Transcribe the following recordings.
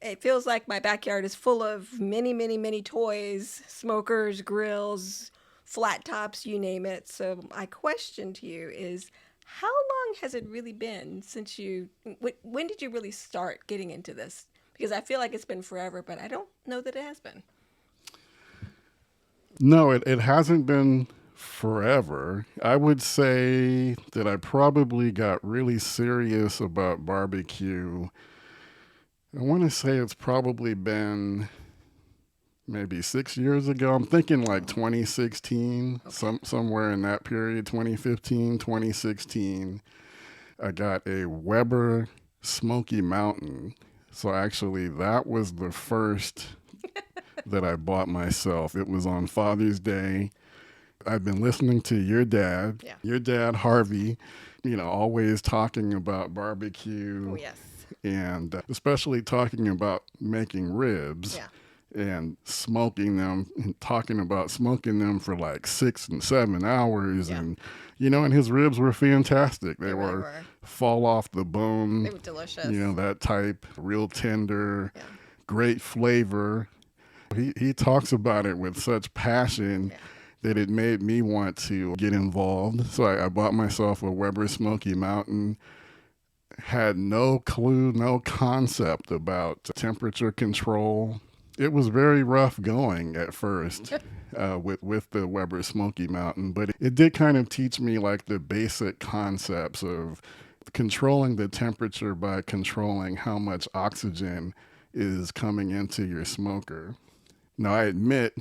It feels like my backyard is full of many, many, many toys, smokers, grills, flat tops, you name it. So my question to you is, how long has it really been since when did you really start getting into this? Because I feel like it's been forever, but I don't know that it has been. No, it hasn't been forever. I would say that I probably got really serious about barbecue. I want to say it's probably been maybe 6 years ago. I'm thinking like Oh, 2016, okay. somewhere in that period, 2015, 2016. I got a Weber Smoky Mountain. So actually, that was the first that I bought myself. It was on Father's Day. I've been listening to Yeah. your dad, Harvey, always talking about Oh, barbecue yes. and especially talking about making ribs Yeah. and smoking them and talking about smoking them for like 6 and 7 hours. Yeah. And his ribs were fantastic. They They really were were. fall off the They bone, were delicious. that type, real tender, Yeah. great flavor. He talks about it with such passion Yeah. that it made me want to get involved. So I bought myself a Weber Smoky Mountain. Had no clue, no concept about temperature control. It was very rough going at first with the Weber Smoky Mountain, but it did kind of teach me like the basic concepts of controlling the temperature by controlling how much oxygen is coming into your smoker. Now, I admit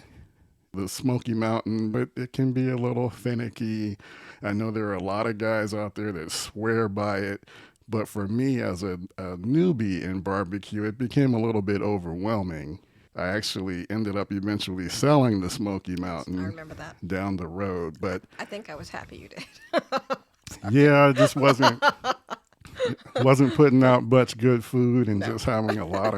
the Smoky Mountain, but it can be a little finicky. I know there are a lot of guys out there that swear by it, but for me as a newbie in barbecue, it became a little bit overwhelming. I actually ended up eventually selling the Smoky Yes, I Mountain remember that. down the road, but I think I was happy you did. yeah, I just Sorry. wasn't putting out much good food and No. just having a lot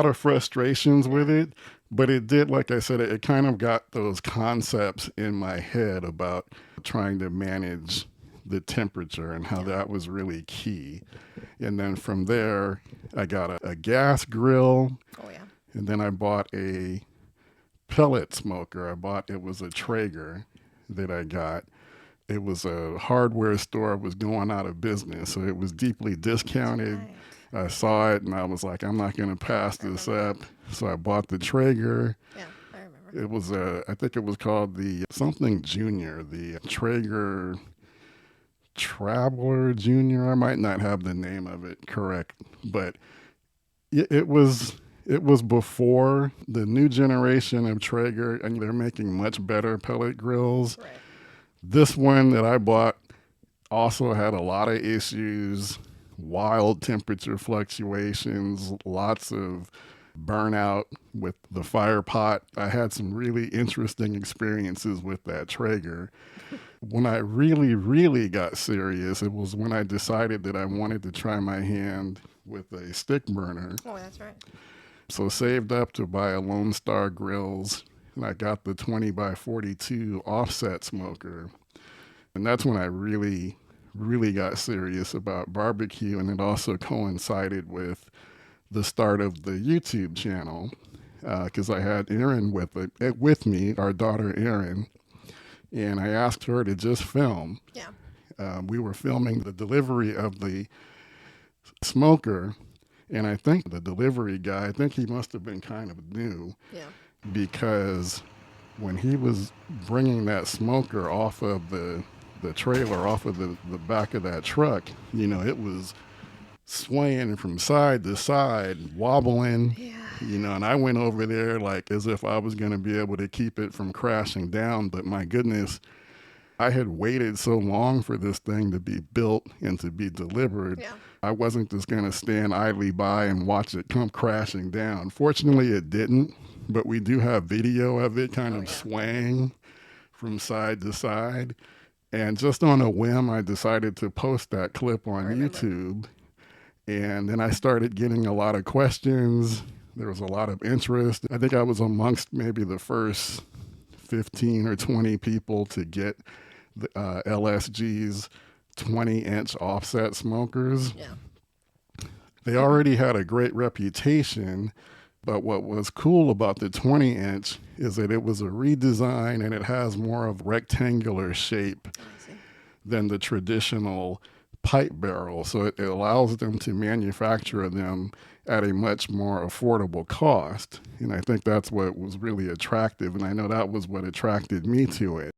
of frustrations Yeah. with it. But it did, like I said, it kind of got those concepts in my head about trying to manage the temperature and how Yeah. that was really key. And then from there, I got a gas grill, Oh, yeah. and then I bought a pellet smoker. It was a Traeger that I got. It was a hardware store was going out of business, so it was deeply That's discounted. right. I saw it and I was like, I'm not going to pass I this remember that. up. So I bought the Traeger. Yeah, I remember. It was I think it was called the something Junior, the Traeger Traveler Junior. I might not have the name of it correct, but it was before the new generation of Traeger, and they're making much better pellet grills. Right. This one that I bought also had a lot of issues, wild temperature fluctuations, lots of burnout with the fire pot. I had some really interesting experiences with that Traeger. When I really, really got serious, it was when I decided that I wanted to try my hand with a stick burner. Oh, that's right. So saved up to buy a Lone Star Grillz, and I got the 20 by 42 offset smoker. And that's when I really, really got serious about barbecue. And it also coincided with the start of the YouTube channel because I had Erin with me, our daughter Erin, and I asked her to just film. Yeah. We were filming the delivery of the smoker, and I think the delivery guy, I think he must have been kind of new Yeah. because when he was bringing that smoker off of the trailer, off of the back of that truck, it was swaying from side to side, wobbling, Yeah. and I went over there like as if I was going to be able to keep it from crashing down. But my goodness, I had waited so long for this thing to be built and to be delivered. Yeah. I wasn't just going to stand idly by and watch it come crashing down. Fortunately, it didn't, but we do have video of it kind Oh, of yeah. swaying from side to side. And just on a whim, I decided to post that clip I on remember. YouTube. And then I started getting a lot of questions. There was a lot of interest. I think I was amongst maybe the first 15 or 20 people to get the LSG's 20-inch offset smokers. Yeah. They already had a great reputation, but what was cool about the 20-inch is that it was a redesign and it has more of a rectangular shape than the traditional pipe barrel. So it allows them to manufacture them at a much more affordable cost. And I think that's what was really attractive. And I know that was what attracted me to it.